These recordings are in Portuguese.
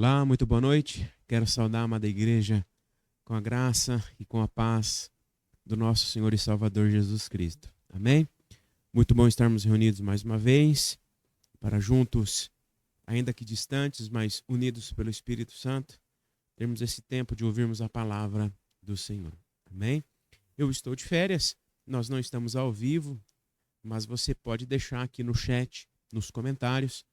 Olá, muito boa noite. Quero saudar a amada igreja com a graça e com a paz do nosso Senhor e Salvador Jesus Cristo. Amém? Muito bom estarmos reunidos mais uma vez para juntos, ainda que distantes, mas unidos pelo Espírito Santo, termos esse tempo de ouvirmos a palavra do Senhor. Amém? Eu estou de férias, nós não estamos ao vivo, mas você pode deixar aqui no chat, nos comentários,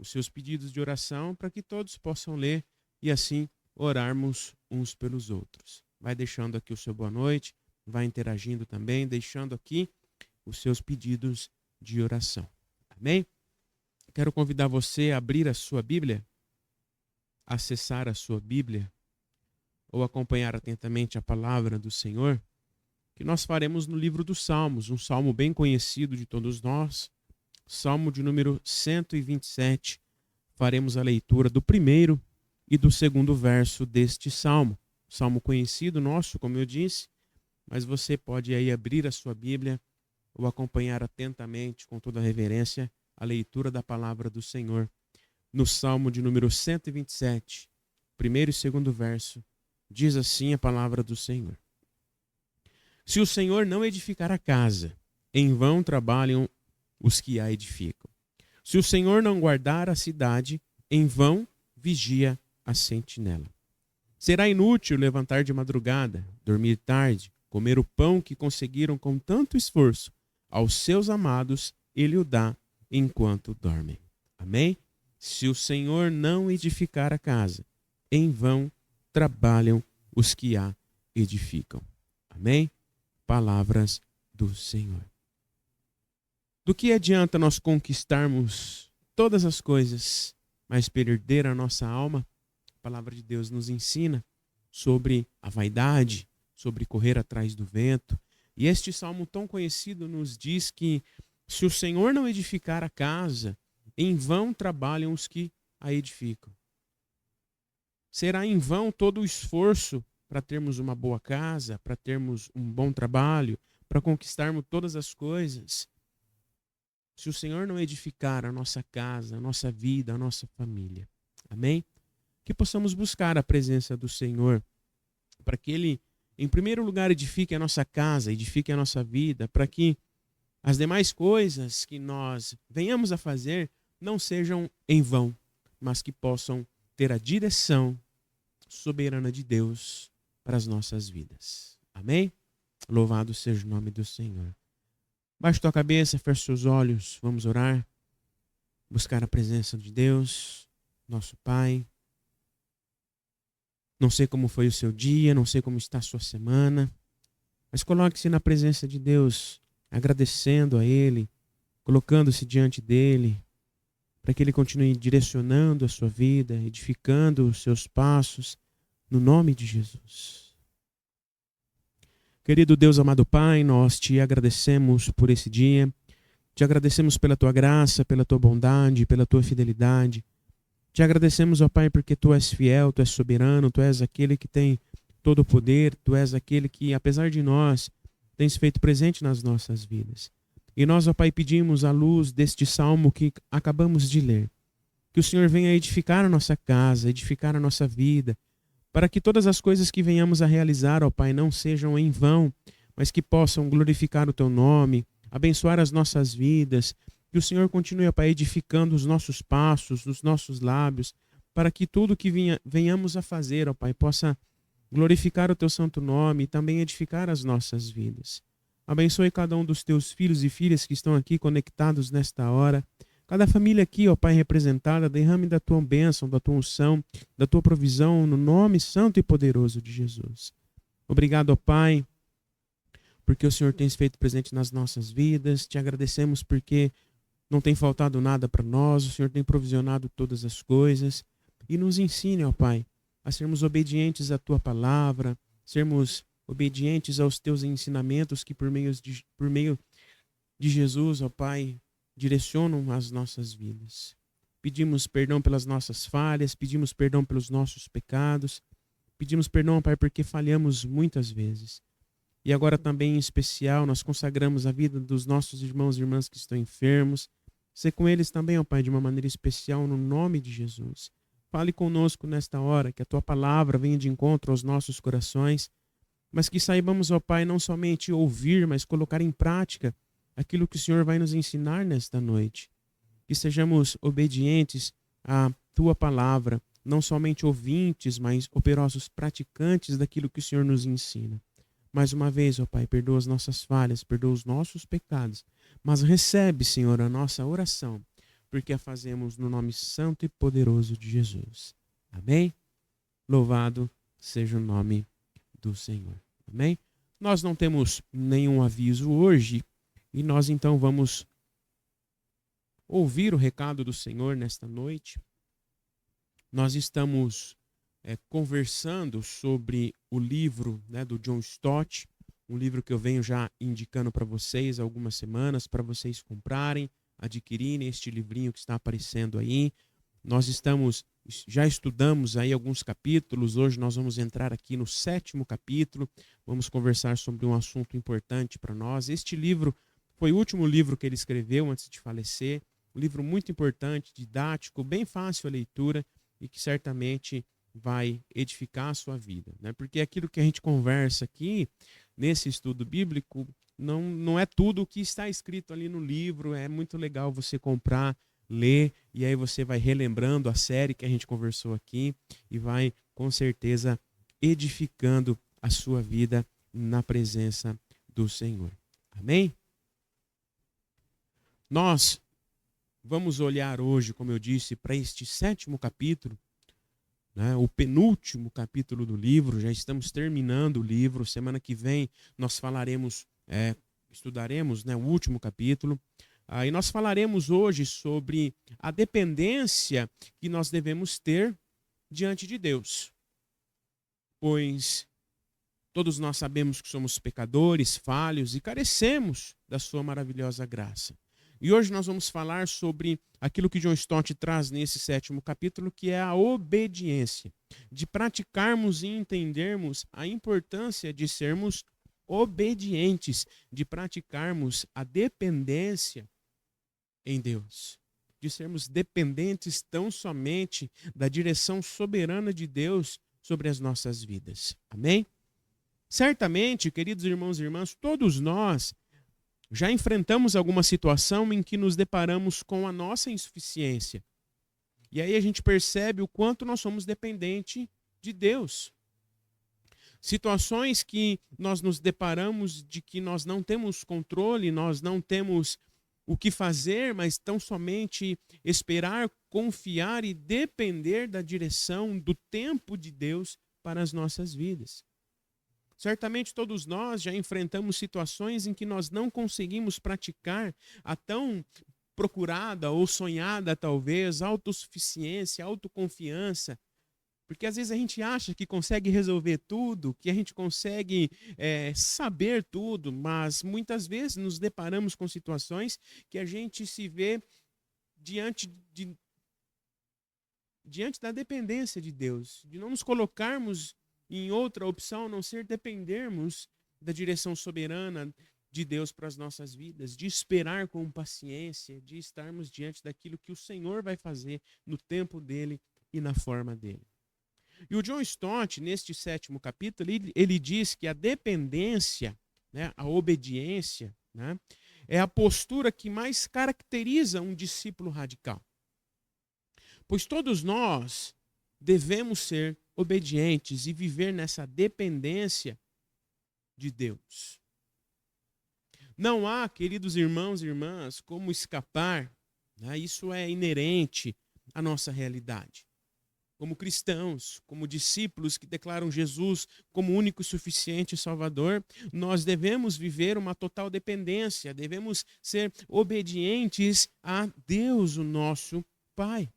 os seus pedidos de oração para que todos possam ler e assim orarmos uns pelos outros. Vai deixando aqui o seu boa noite, vai interagindo também, deixando aqui os seus pedidos de oração. Amém? Quero convidar você a abrir a sua Bíblia, acessar a sua Bíblia ou acompanhar atentamente a palavra do Senhor, que nós faremos no livro dos Salmos, um salmo bem conhecido de todos nós, Salmo de número 127, faremos a leitura do primeiro e do segundo verso deste salmo. Salmo conhecido nosso, como eu disse, mas você pode aí abrir a sua Bíblia ou acompanhar atentamente, com toda a reverência, a leitura da palavra do Senhor. No Salmo de número 127, primeiro e segundo verso, diz assim a palavra do Senhor. Se o Senhor não edificar a casa, em vão trabalham os que a edificam. Se o Senhor não guardar a cidade, em vão vigia a sentinela. Será inútil levantar de madrugada, dormir tarde, comer o pão que conseguiram com tanto esforço. Aos seus amados ele o dá enquanto dormem. Amém? Se o Senhor não edificar a casa, em vão trabalham os que a edificam. Amém? Palavras do Senhor. Do que adianta nós conquistarmos todas as coisas, mas perder a nossa alma? A palavra de Deus nos ensina sobre a vaidade, sobre correr atrás do vento. E este salmo tão conhecido nos diz que se o Senhor não edificar a casa, em vão trabalham os que a edificam. Será em vão todo o esforço para termos uma boa casa, para termos um bom trabalho, para conquistarmos todas as coisas. Se o Senhor não edificar a nossa casa, a nossa vida, a nossa família. Amém? Que possamos buscar a presença do Senhor para que Ele, em primeiro lugar, edifique a nossa casa, edifique a nossa vida, para que as demais coisas que nós venhamos a fazer não sejam em vão, mas que possam ter a direção soberana de Deus para as nossas vidas. Amém? Louvado seja o nome do Senhor. Baixe tua cabeça, feche seus olhos, vamos orar, buscar a presença de Deus, nosso Pai. Não sei como foi o seu dia, não sei como está a sua semana, mas coloque-se na presença de Deus, agradecendo a Ele, colocando-se diante dEle, para que Ele continue direcionando a sua vida, edificando os seus passos, no nome de Jesus. Querido Deus, amado Pai, nós te agradecemos por esse dia, te agradecemos pela tua graça, pela tua bondade, pela tua fidelidade. Te agradecemos, ó Pai, porque tu és fiel, tu és soberano, tu és aquele que tem todo o poder, tu és aquele que, apesar de nós, tens feito presente nas nossas vidas. E nós, ó Pai, pedimos à luz deste salmo que acabamos de ler, que o Senhor venha edificar a nossa casa, edificar a nossa vida, para que todas as coisas que venhamos a realizar, ó Pai, não sejam em vão, mas que possam glorificar o Teu nome, abençoar as nossas vidas, que o Senhor continue, ó Pai, edificando os nossos passos, os nossos lábios, para que tudo que venhamos a fazer, ó Pai, possa glorificar o Teu santo nome e também edificar as nossas vidas. Abençoe cada um dos Teus filhos e filhas que estão aqui conectados nesta hora. Cada família aqui, ó Pai, representada, derrame da Tua bênção, da Tua unção, da Tua provisão, no nome santo e poderoso de Jesus. Obrigado, ó Pai, porque o Senhor tem feito presente nas nossas vidas. Te agradecemos porque não tem faltado nada para nós, o Senhor tem provisionado todas as coisas. E nos ensine, ó Pai, a sermos obedientes à Tua palavra, sermos obedientes aos Teus ensinamentos que por meio de Jesus, ó Pai, direcionam as nossas vidas. Pedimos perdão pelas nossas falhas, pedimos perdão pelos nossos pecados, pedimos perdão, Pai, porque falhamos muitas vezes. E agora também, em especial, nós consagramos a vida dos nossos irmãos e irmãs que estão enfermos. Sê com eles também, ó Pai, de uma maneira especial, no nome de Jesus. Fale conosco nesta hora, que a tua palavra venha de encontro aos nossos corações, mas que saibamos, ó Pai, não somente ouvir, mas colocar em prática aquilo que o Senhor vai nos ensinar nesta noite. Que sejamos obedientes à tua palavra, não somente ouvintes, mas operosos praticantes daquilo que o Senhor nos ensina. Mais uma vez, ó Pai, perdoa as nossas falhas, perdoa os nossos pecados, mas recebe, Senhor, a nossa oração, porque a fazemos no nome santo e poderoso de Jesus. Amém? Louvado seja o nome do Senhor. Amém? Nós não temos nenhum aviso hoje e nós então vamos ouvir o recado do Senhor nesta noite. Nós estamos conversando sobre o livro, né, do John Stott, um livro que eu venho já indicando para vocês há algumas semanas, para vocês comprarem, adquirirem este livrinho que está aparecendo aí. Nós já estudamos aí alguns capítulos, hoje nós vamos entrar aqui no 7º capítulo, vamos conversar sobre um assunto importante para nós. Este livro foi o último livro que ele escreveu antes de falecer, um livro muito importante, didático, bem fácil a leitura e que certamente vai edificar a sua vida, né? Porque aquilo que a gente conversa aqui, nesse estudo bíblico, não é tudo o que está escrito ali no livro. É muito legal você comprar, ler, e aí você vai relembrando a série que a gente conversou aqui e vai, com certeza, edificando a sua vida na presença do Senhor. Amém? Nós vamos olhar hoje, como eu disse, para este 7º capítulo, né, o penúltimo capítulo do livro. Já estamos terminando o livro. Semana que vem nós estudaremos, né, o último capítulo. E nós falaremos hoje sobre a dependência que nós devemos ter diante de Deus. Pois todos nós sabemos que somos pecadores, falhos e carecemos da sua maravilhosa graça. E hoje nós vamos falar sobre aquilo que John Stott traz nesse 7º capítulo, que é a obediência. De praticarmos e entendermos a importância de sermos obedientes, de praticarmos a dependência em Deus. De sermos dependentes tão somente da direção soberana de Deus sobre as nossas vidas. Amém? Certamente, queridos irmãos e irmãs, todos nós já enfrentamos alguma situação em que nos deparamos com a nossa insuficiência. E aí a gente percebe o quanto nós somos dependentes de Deus. Situações que nós nos deparamos de que nós não temos controle, nós não temos o que fazer, mas tão somente esperar, confiar e depender da direção, do tempo de Deus para as nossas vidas. Certamente todos nós já enfrentamos situações em que nós não conseguimos praticar a tão procurada ou sonhada, talvez, autossuficiência, autoconfiança, porque às vezes a gente acha que consegue resolver tudo, que a gente consegue saber tudo, mas muitas vezes nos deparamos com situações que a gente se vê diante da dependência de Deus, de não nos colocarmos em outra opção, a não ser dependermos da direção soberana de Deus para as nossas vidas, de esperar com paciência, de estarmos diante daquilo que o Senhor vai fazer no tempo dele e na forma dele. E o John Stott, neste 7º capítulo, ele diz que a dependência, né, a obediência, né, é a postura que mais caracteriza um discípulo radical. Pois todos nós devemos ser obedientes e viver nessa dependência de Deus. Não há, queridos irmãos e irmãs, como escapar, né? Isso é inerente à nossa realidade. Como cristãos, como discípulos que declaram Jesus como único e suficiente Salvador, nós devemos viver uma total dependência, devemos ser obedientes a Deus, o nosso Pai.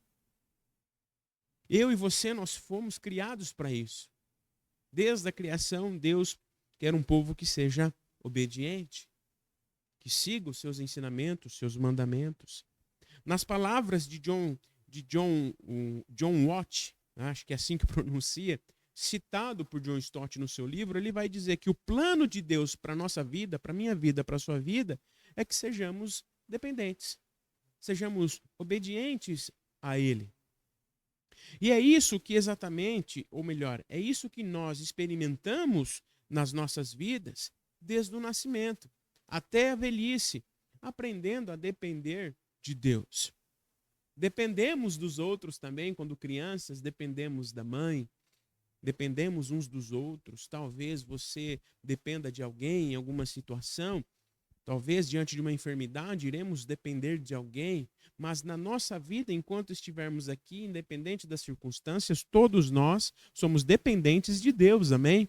Eu e você, nós fomos criados para isso. Desde a criação, Deus quer um povo que seja obediente, que siga os seus ensinamentos, os seus mandamentos. Nas palavras de John Watt, acho que é assim que pronuncia, citado por John Stott no seu livro, ele vai dizer que o plano de Deus para a nossa vida, para a minha vida, para a sua vida, é que sejamos dependentes, sejamos obedientes a Ele. E é isso que exatamente, ou melhor, é isso que nós experimentamos nas nossas vidas desde o nascimento até a velhice, aprendendo a depender de Deus. Dependemos dos outros também, quando crianças, dependemos da mãe, dependemos uns dos outros. Talvez você dependa de alguém em alguma situação. Talvez diante de uma enfermidade iremos depender de alguém, mas na nossa vida, enquanto estivermos aqui, independente das circunstâncias, todos nós somos dependentes de Deus, amém?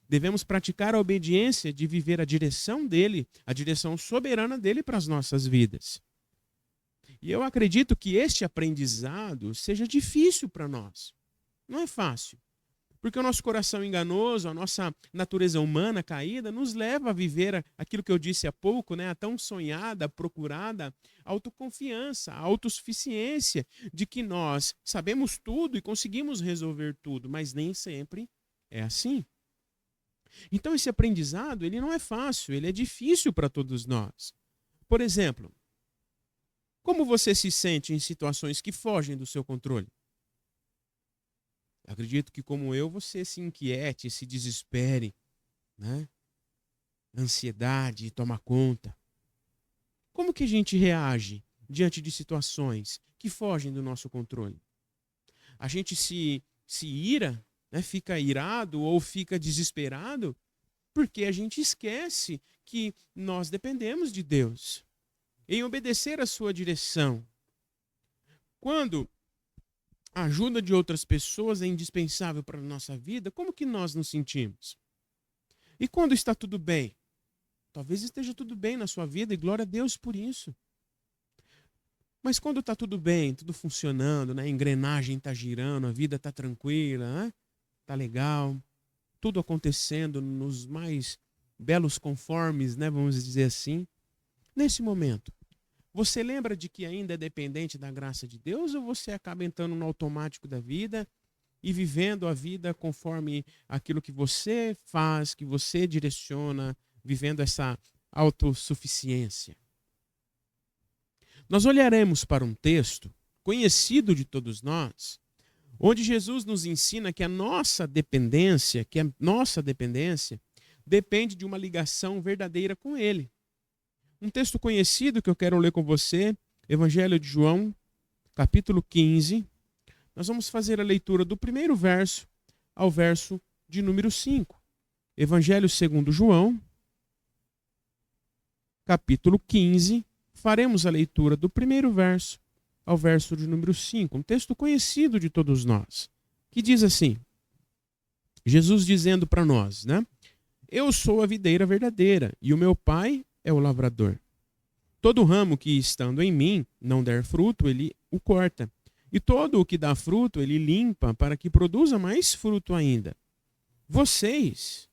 Devemos praticar a obediência de viver a direção dele, a direção soberana dele para as nossas vidas. E eu acredito que este aprendizado seja difícil para nós. Não é fácil. Porque o nosso coração enganoso, a nossa natureza humana caída, nos leva a viver aquilo que eu disse há pouco, né? A tão sonhada, procurada autoconfiança, a autossuficiência de que nós sabemos tudo e conseguimos resolver tudo, mas nem sempre é assim. Então esse aprendizado, ele não é fácil, ele é difícil para todos nós. Por exemplo, como você se sente em situações que fogem do seu controle? Acredito que, como eu, você se inquiete, se desespere, né? A ansiedade toma conta. Como que a gente reage diante de situações que fogem do nosso controle? A gente se ira, né? Fica irado ou fica desesperado porque a gente esquece que nós dependemos de Deus em obedecer a sua direção. Quando a ajuda de outras pessoas é indispensável para a nossa vida, como que nós nos sentimos? E quando está tudo bem? Talvez esteja tudo bem na sua vida e glória a Deus por isso. Mas quando está tudo bem, tudo funcionando, né? A engrenagem está girando, a vida está tranquila, né? Está legal, tudo acontecendo nos mais belos conformes, né? Vamos dizer assim. Nesse momento, você lembra de que ainda é dependente da graça de Deus ou você acaba entrando no automático da vida e vivendo a vida conforme aquilo que você faz, que você direciona, vivendo essa autossuficiência? Nós olharemos para um texto conhecido de todos nós, onde Jesus nos ensina que a nossa dependência depende de uma ligação verdadeira com Ele. Um texto conhecido que eu quero ler com você, Evangelho de João, capítulo 15. Nós vamos fazer a leitura do primeiro verso ao verso de número 5. Evangelho segundo João, capítulo 15. Faremos a leitura do primeiro verso ao verso de número 5. Um texto conhecido de todos nós, que diz assim, Jesus dizendo para nós, né? Eu sou a videira verdadeira e o meu Pai é o lavrador. Todo ramo que, estando em mim, não der fruto, ele o corta. E todo o que dá fruto, ele limpa, para que produza mais fruto ainda. Vocês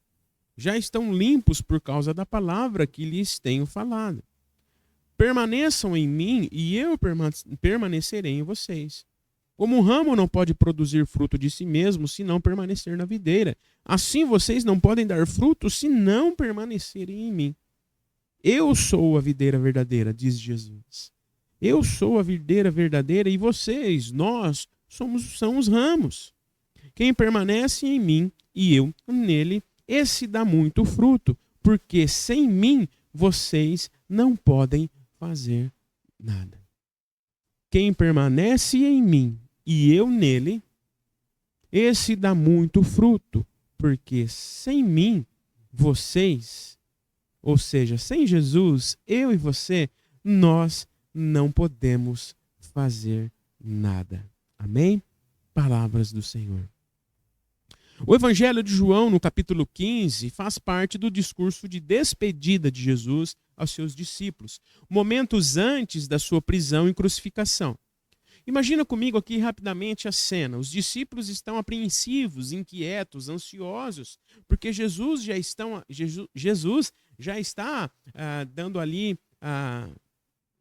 já estão limpos por causa da palavra que lhes tenho falado. Permaneçam em mim e eu permanecerei em vocês. Como um ramo não pode produzir fruto de si mesmo se não permanecer na videira, assim vocês não podem dar fruto se não permanecerem em mim. Eu sou a videira verdadeira, diz Jesus. Eu sou a videira verdadeira e vocês, nós, são os ramos. Quem permanece em mim e eu nele, esse dá muito fruto, porque sem mim vocês não podem fazer nada. Quem permanece em mim e eu nele, esse dá muito fruto, porque sem mim vocês, ou seja, sem Jesus, eu e você, nós não podemos fazer nada. Amém? Palavras do Senhor. O Evangelho de João, no capítulo 15, faz parte do discurso de despedida de Jesus aos seus discípulos, momentos antes da sua prisão e crucificação. Imagina comigo aqui rapidamente a cena. Os discípulos estão apreensivos, inquietos, ansiosos, porque Jesus já está dando ali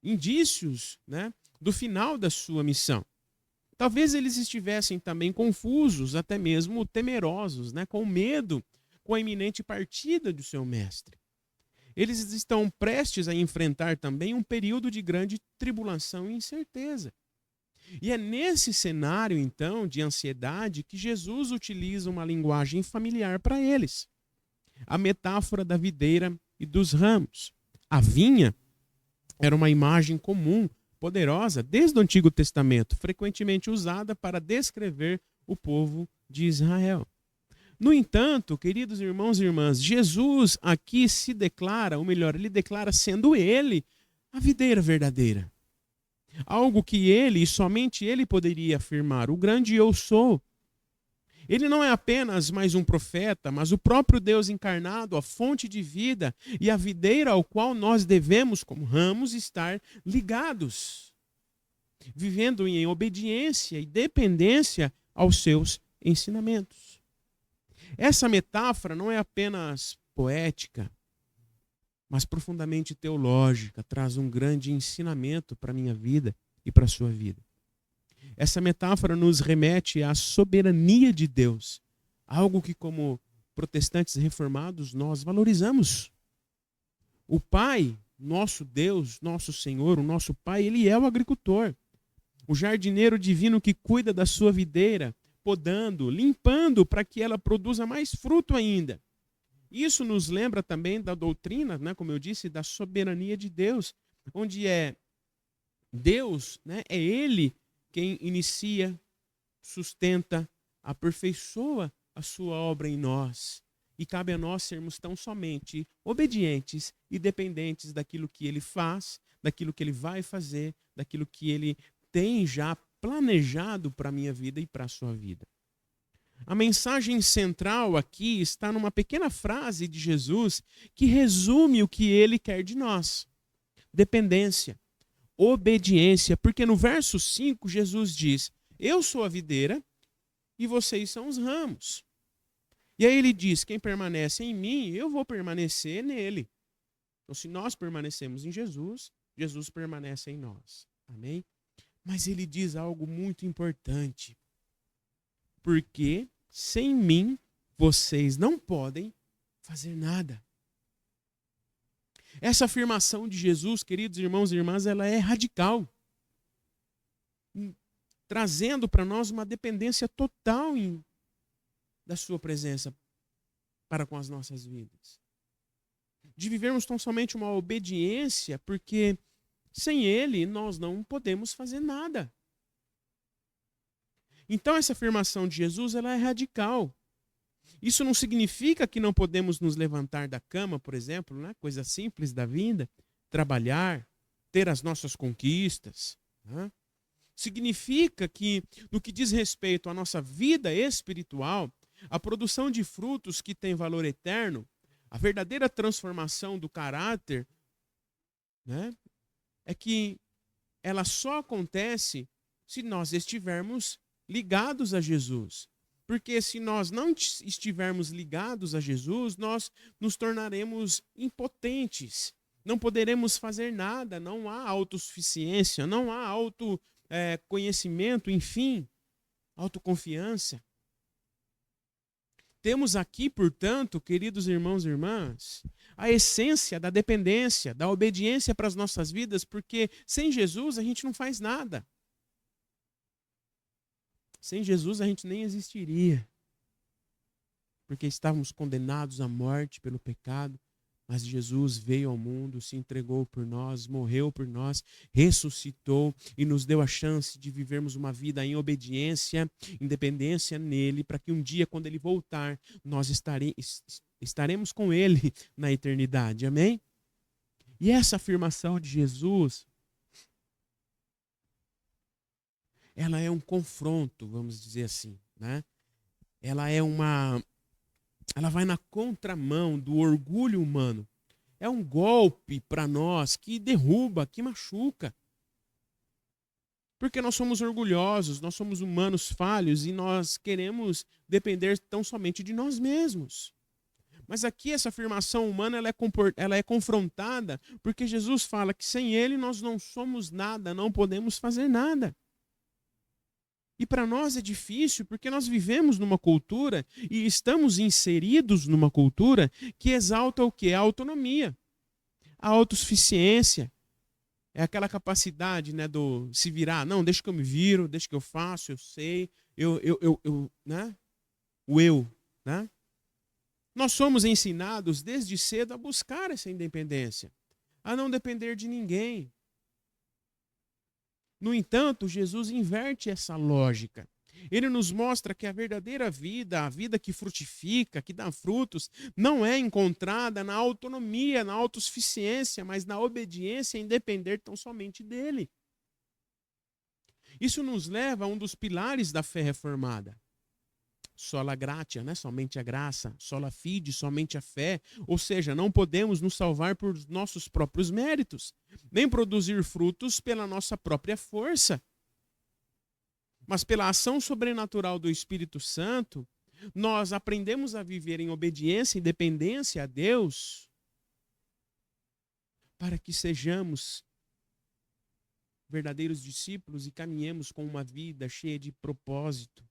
indícios, né, do final da sua missão. Talvez eles estivessem também confusos, até mesmo temerosos, né, com medo com a iminente partida do seu mestre. Eles estão prestes a enfrentar também um período de grande tribulação e incerteza. E é nesse cenário, então, de ansiedade, que Jesus utiliza uma linguagem familiar para eles. A metáfora da videira e dos ramos. A vinha era uma imagem comum, poderosa, desde o Antigo Testamento, frequentemente usada para descrever o povo de Israel. No entanto, queridos irmãos e irmãs, Jesus aqui se declara, ou melhor, ele declara sendo ele a videira verdadeira. Algo que ele e somente ele poderia afirmar, o grande eu sou. Ele não é apenas mais um profeta, mas o próprio Deus encarnado, a fonte de vida e a videira ao qual nós devemos, como ramos, estar ligados, vivendo em obediência e dependência aos seus ensinamentos. Essa metáfora não é apenas poética, mas profundamente teológica, traz um grande ensinamento para a minha vida e para a sua vida. Essa metáfora nos remete à soberania de Deus, algo que, como protestantes reformados, nós valorizamos. O Pai, nosso Deus, nosso Senhor, o nosso Pai, ele é o agricultor, o jardineiro divino que cuida da sua videira, podando, limpando para que ela produza mais fruto ainda. Isso nos lembra também da doutrina, né, como eu disse, da soberania de Deus, onde é Deus, né, é Ele quem inicia, sustenta, aperfeiçoa a sua obra em nós. E cabe a nós sermos tão somente obedientes e dependentes daquilo que Ele faz, daquilo que Ele vai fazer, daquilo que Ele tem já planejado para a minha vida e para a sua vida. A mensagem central aqui está numa pequena frase de Jesus que resume o que ele quer de nós. Dependência, obediência, porque no verso 5 Jesus diz: eu sou a videira e vocês são os ramos. E aí ele diz: quem permanece em mim, eu vou permanecer nele. Então se nós permanecemos em Jesus, Jesus permanece em nós. Amém? Mas ele diz algo muito importante. Porque sem mim vocês não podem fazer nada. Essa afirmação de Jesus, queridos irmãos e irmãs, ela é radical, trazendo para nós uma dependência total da sua presença para com as nossas vidas. De vivermos tão somente uma obediência, porque sem Ele nós não podemos fazer nada. Então essa afirmação de Jesus ela é radical. Isso não significa que não podemos nos levantar da cama, por exemplo, né? Coisa simples da vida, trabalhar, ter as nossas conquistas. Né? Significa que, no que diz respeito à nossa vida espiritual, a produção de frutos que tem valor eterno, a verdadeira transformação do caráter, né? É que ela só acontece se nós estivermos ligados a Jesus. Porque se nós não estivermos ligados a Jesus, nós nos tornaremos impotentes. Não poderemos fazer nada, não há autossuficiência, não há autoconhecimento, enfim, autoconfiança. Temos aqui, portanto, queridos irmãos e irmãs, a essência da dependência, da obediência para as nossas vidas, porque sem Jesus a gente não faz nada. Sem Jesus a gente nem existiria, porque estávamos condenados à morte pelo pecado, mas Jesus veio ao mundo, se entregou por nós, morreu por nós, ressuscitou e nos deu a chance de vivermos uma vida em obediência, em dependência nele, para que um dia, quando ele voltar, nós estaremos com ele na eternidade. Amém? E essa afirmação de Jesus, ela é um confronto, vamos dizer assim, né? Ela vai na contramão do orgulho humano. É um golpe para nós que derruba, que machuca. Porque nós somos orgulhosos, nós somos humanos falhos e nós queremos depender tão somente de nós mesmos. Mas aqui essa afirmação humana ela é confrontada porque Jesus fala que sem ele nós não somos nada, não podemos fazer nada. E para nós é difícil porque nós vivemos numa cultura e estamos inseridos numa cultura que exalta o quê? A autonomia, a autossuficiência, É aquela capacidade, né, do se virar. Não, deixa que eu me viro, deixa que eu faço, eu sei. Né? O eu, né? Nós somos ensinados desde cedo a buscar essa independência, a não depender de ninguém. No entanto, Jesus inverte essa lógica. Ele nos mostra que a verdadeira vida, a vida que frutifica, que dá frutos, não é encontrada na autonomia, na autossuficiência, mas na obediência em depender tão somente dele. Isso nos leva a um dos pilares da fé reformada. Sola gratia, né? Somente a graça. Sola fide, somente a fé. Ou seja, não podemos nos salvar por nossos próprios méritos, nem produzir frutos pela nossa própria força. Mas pela ação sobrenatural do Espírito Santo, nós aprendemos a viver em obediência e dependência a Deus, para que sejamos verdadeiros discípulos e caminhemos com uma vida cheia de propósito,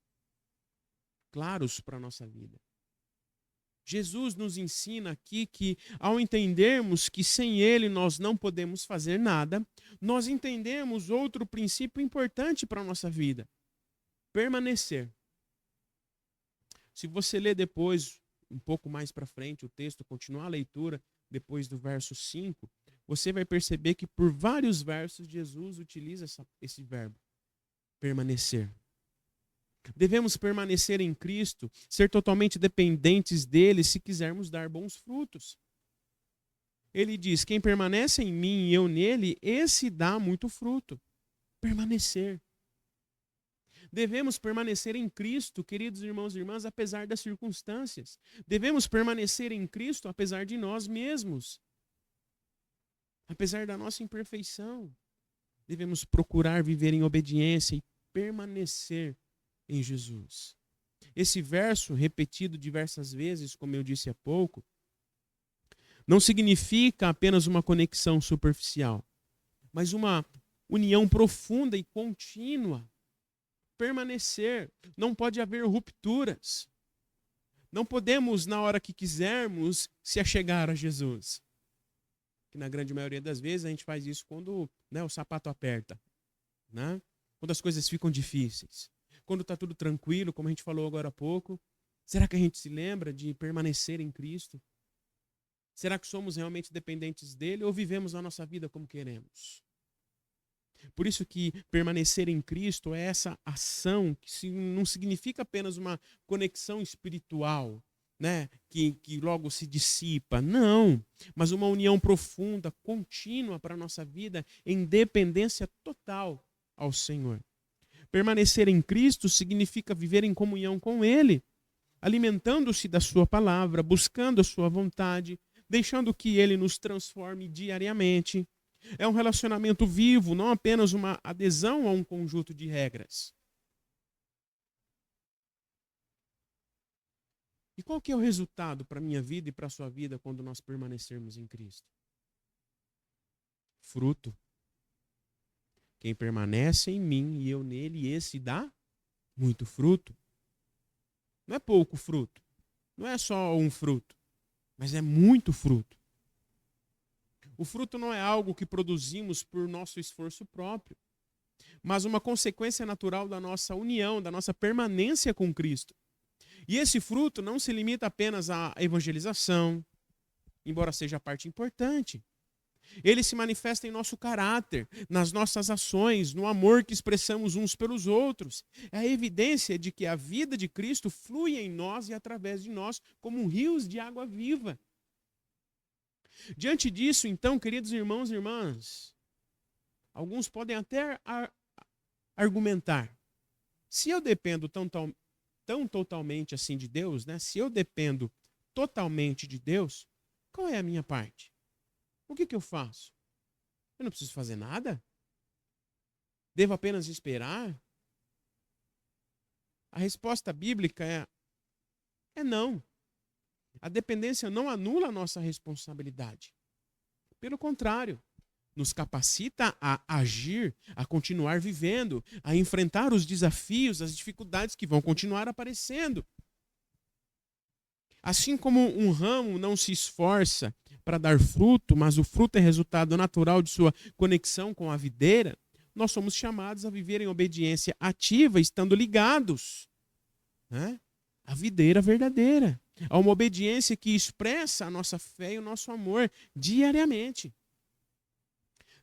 claros para a nossa vida. Jesus nos ensina aqui que, ao entendermos que sem Ele nós não podemos fazer nada, nós entendemos outro princípio importante para a nossa vida: permanecer. Se você ler depois, um pouco mais para frente, o texto, continuar a leitura, depois do verso 5, você vai perceber que por vários versos Jesus utiliza esse verbo, permanecer. Devemos permanecer em Cristo, ser totalmente dependentes dele se quisermos dar bons frutos. Ele diz: quem permanece em mim e eu nele, esse dá muito fruto. Permanecer. Devemos permanecer em Cristo, queridos irmãos e irmãs, apesar das circunstâncias. Devemos permanecer em Cristo apesar de nós mesmos. Apesar da nossa imperfeição. Devemos procurar viver em obediência e permanecer em Jesus. Esse verso, repetido diversas vezes, como eu disse há pouco, não significa apenas uma conexão superficial, mas uma união profunda e contínua. Permanecer. Não pode haver rupturas. Não podemos, na hora que quisermos, se achegar a Jesus. Que na grande maioria das vezes a gente faz isso quando, né, o sapato aperta, né? Quando as coisas ficam difíceis. Quando está tudo tranquilo, como a gente falou agora há pouco. Será que a gente se lembra de permanecer em Cristo? Será que somos realmente dependentes dele ou vivemos a nossa vida como queremos? Por isso que permanecer em Cristo é essa ação que não significa apenas uma conexão espiritual, né, que logo se dissipa. Não, mas uma união profunda, contínua para a nossa vida em dependência total ao Senhor. Permanecer em Cristo significa viver em comunhão com Ele, alimentando-se da sua palavra, buscando a sua vontade, deixando que Ele nos transforme diariamente. É um relacionamento vivo, não apenas uma adesão a um conjunto de regras. E qual que é o resultado para a minha vida e para a sua vida quando nós permanecermos em Cristo? Fruto. Quem permanece em mim e eu nele, esse dá muito fruto. Não é pouco fruto. Não é só um fruto, mas é muito fruto. O fruto não é algo que produzimos por nosso esforço próprio, mas uma consequência natural da nossa união, da nossa permanência com Cristo. E esse fruto não se limita apenas à evangelização, embora seja a parte importante. Ele se manifesta em nosso caráter, nas nossas ações, no amor que expressamos uns pelos outros. É a evidência de que a vida de Cristo flui em nós e através de nós como rios de água viva. Diante disso, então, queridos irmãos e irmãs, alguns podem até argumentar: se eu dependo tão totalmente assim de Deus, né? Se eu dependo totalmente de Deus, qual é a minha parte? O que eu faço? Eu não preciso fazer nada? Devo apenas esperar? A resposta bíblica é não. A dependência não anula a nossa responsabilidade. Pelo contrário, nos capacita a agir, a continuar vivendo, a enfrentar os desafios, as dificuldades que vão continuar aparecendo. Assim como um ramo não se esforça para dar fruto, mas o fruto é resultado natural de sua conexão com a videira, nós somos chamados a viver em obediência ativa, estando ligados, né, à videira verdadeira, a uma obediência que expressa a nossa fé e o nosso amor diariamente.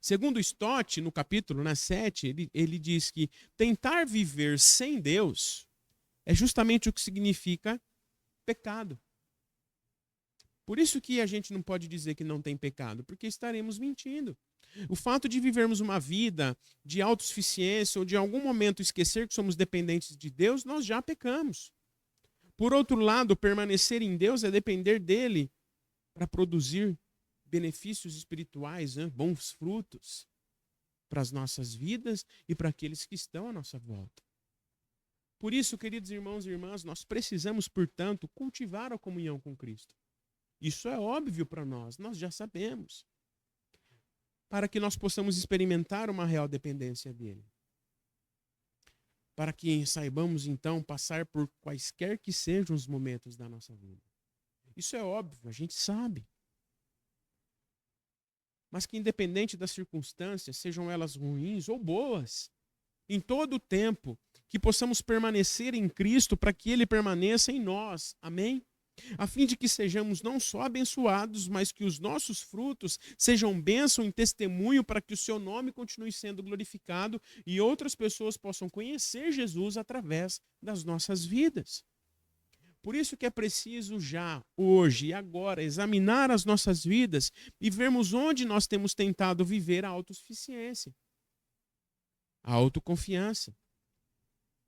Segundo Stott, no capítulo 7, ele diz que tentar viver sem Deus é justamente o que significa pecado. Por isso que a gente não pode dizer que não tem pecado, porque estaremos mentindo. O fato de vivermos uma vida de autossuficiência ou de algum momento esquecer que somos dependentes de Deus, nós já pecamos. Por outro lado, permanecer em Deus é depender dele para produzir benefícios espirituais, né? Bons frutos para as nossas vidas e para aqueles que estão à nossa volta. Por isso, queridos irmãos e irmãs, nós precisamos, portanto, cultivar a comunhão com Cristo. Isso é óbvio para nós já sabemos. Para que nós possamos experimentar uma real dependência dele. Para que saibamos, então, passar por quaisquer que sejam os momentos da nossa vida. Isso é óbvio, a gente sabe. Mas que independente das circunstâncias, sejam elas ruins ou boas, em todo o tempo, que possamos permanecer em Cristo para que ele permaneça em nós. Amém? A fim de que sejamos não só abençoados, mas que os nossos frutos sejam bênção e testemunho para que o seu nome continue sendo glorificado e outras pessoas possam conhecer Jesus através das nossas vidas. Por isso que é preciso já, hoje e agora, examinar as nossas vidas e vermos onde nós temos tentado viver a autossuficiência, a autoconfiança.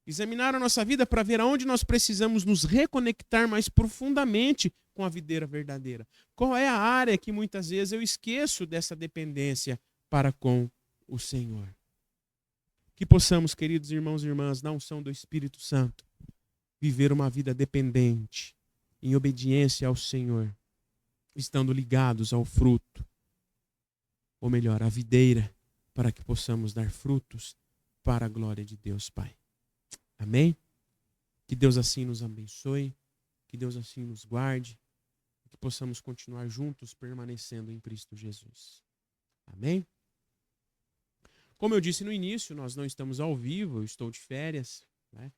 Examinar a nossa vida para ver aonde nós precisamos nos reconectar mais profundamente com a videira verdadeira. Qual é a área que muitas vezes eu esqueço dessa dependência para com o Senhor. Que possamos, queridos irmãos e irmãs, na unção do Espírito Santo, viver uma vida dependente, em obediência ao Senhor, estando ligados ao fruto, ou melhor, à videira, para que possamos dar frutos para a glória de Deus Pai. Amém? Que Deus assim nos abençoe, que Deus assim nos guarde, que possamos continuar juntos permanecendo em Cristo Jesus. Amém? Como eu disse no início, nós não estamos ao vivo, eu estou de férias, né?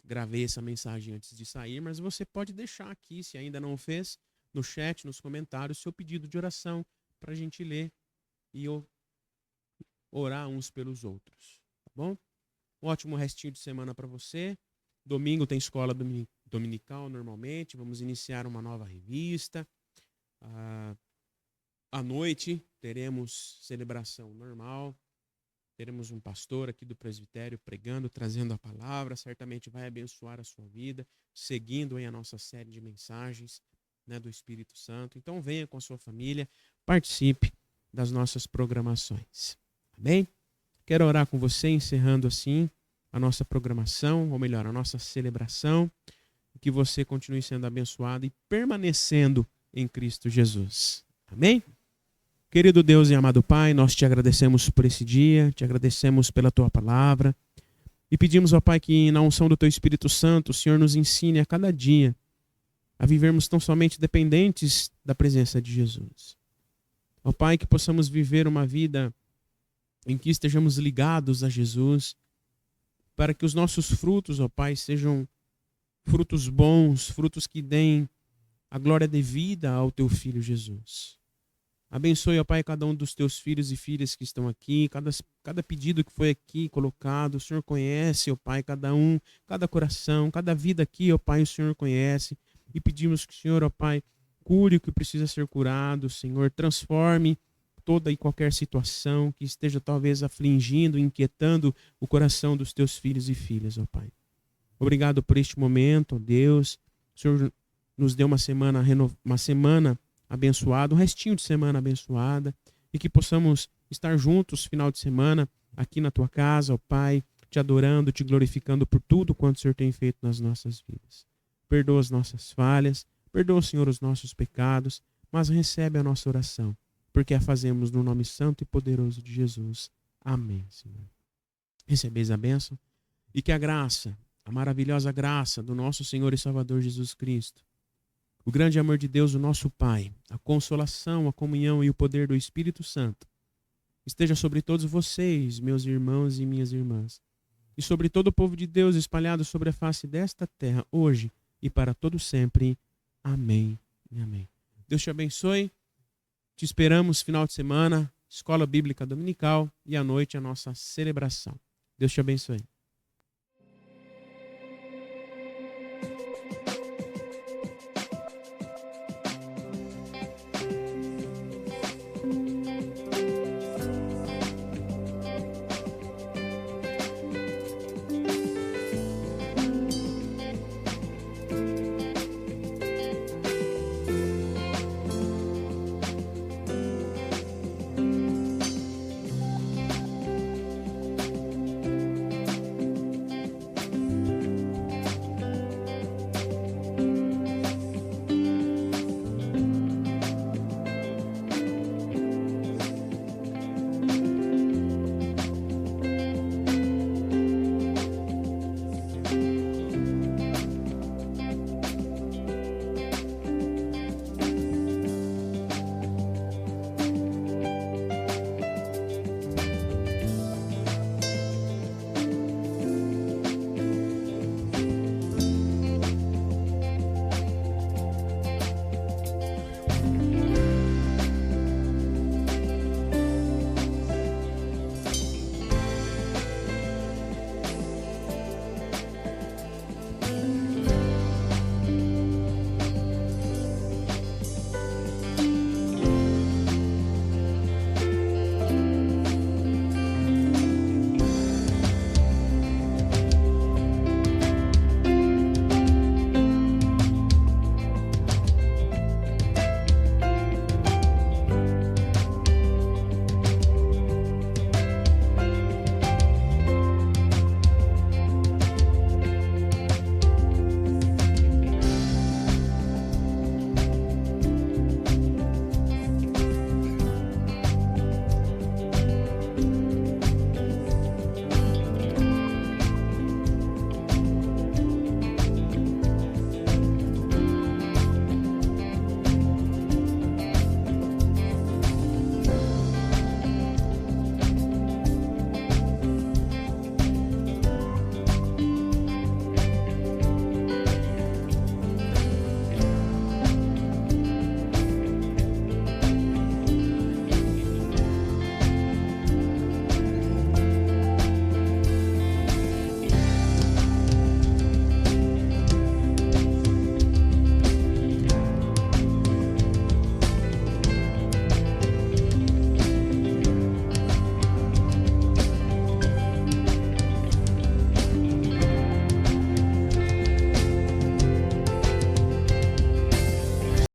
Gravei essa mensagem antes de sair, mas você pode deixar aqui, se ainda não fez, no chat, nos comentários, seu pedido de oração para a gente ler e orar uns pelos outros, tá bom? Um ótimo restinho de semana para você. Domingo tem escola dominical normalmente. Vamos iniciar uma nova revista. À noite teremos celebração normal. Teremos um pastor aqui do presbitério pregando, trazendo a palavra. Certamente vai abençoar a sua vida, seguindo aí a nossa série de mensagens, né, do Espírito Santo. Então venha com a sua família, participe das nossas programações. Amém? Quero orar com você, encerrando assim a nossa programação, ou melhor, a nossa celebração, que você continue sendo abençoado e permanecendo em Cristo Jesus. Amém? Querido Deus e amado Pai, nós te agradecemos por esse dia, te agradecemos pela tua palavra e pedimos, ó Pai, que na unção do teu Espírito Santo, o Senhor nos ensine a cada dia a vivermos tão somente dependentes da presença de Jesus. Ó Pai, que possamos viver uma vida em que estejamos ligados a Jesus, para que os nossos frutos, ó Pai, sejam frutos bons, frutos que deem a glória devida ao teu Filho Jesus. Abençoe, ó Pai, cada um dos teus filhos e filhas que estão aqui, cada pedido que foi aqui colocado, o Senhor conhece, ó Pai, cada um, cada coração, cada vida aqui, ó Pai, o Senhor conhece, e pedimos que o Senhor, ó Pai, cure o que precisa ser curado, Senhor, transforme toda e qualquer situação que esteja talvez afligindo, inquietando o coração dos teus filhos e filhas, ó Pai. Obrigado por este momento, ó Deus. O Senhor nos deu uma semana abençoada, um restinho de semana abençoada, e que possamos estar juntos final de semana aqui na tua casa, ó Pai, te adorando, te glorificando por tudo quanto o Senhor tem feito nas nossas vidas. Perdoa as nossas falhas, perdoa, Senhor, os nossos pecados, mas recebe a nossa oração, porque a fazemos no nome santo e poderoso de Jesus. Amém, Senhor. Recebeis a bênção e que a graça, a maravilhosa graça do nosso Senhor e Salvador Jesus Cristo, o grande amor de Deus, o nosso Pai, a consolação, a comunhão e o poder do Espírito Santo esteja sobre todos vocês, meus irmãos e minhas irmãs, e sobre todo o povo de Deus espalhado sobre a face desta terra, hoje e para todo sempre. Amém e amém. Deus te abençoe. Te esperamos final de semana, Escola Bíblica Dominical e à noite a nossa celebração. Deus te abençoe.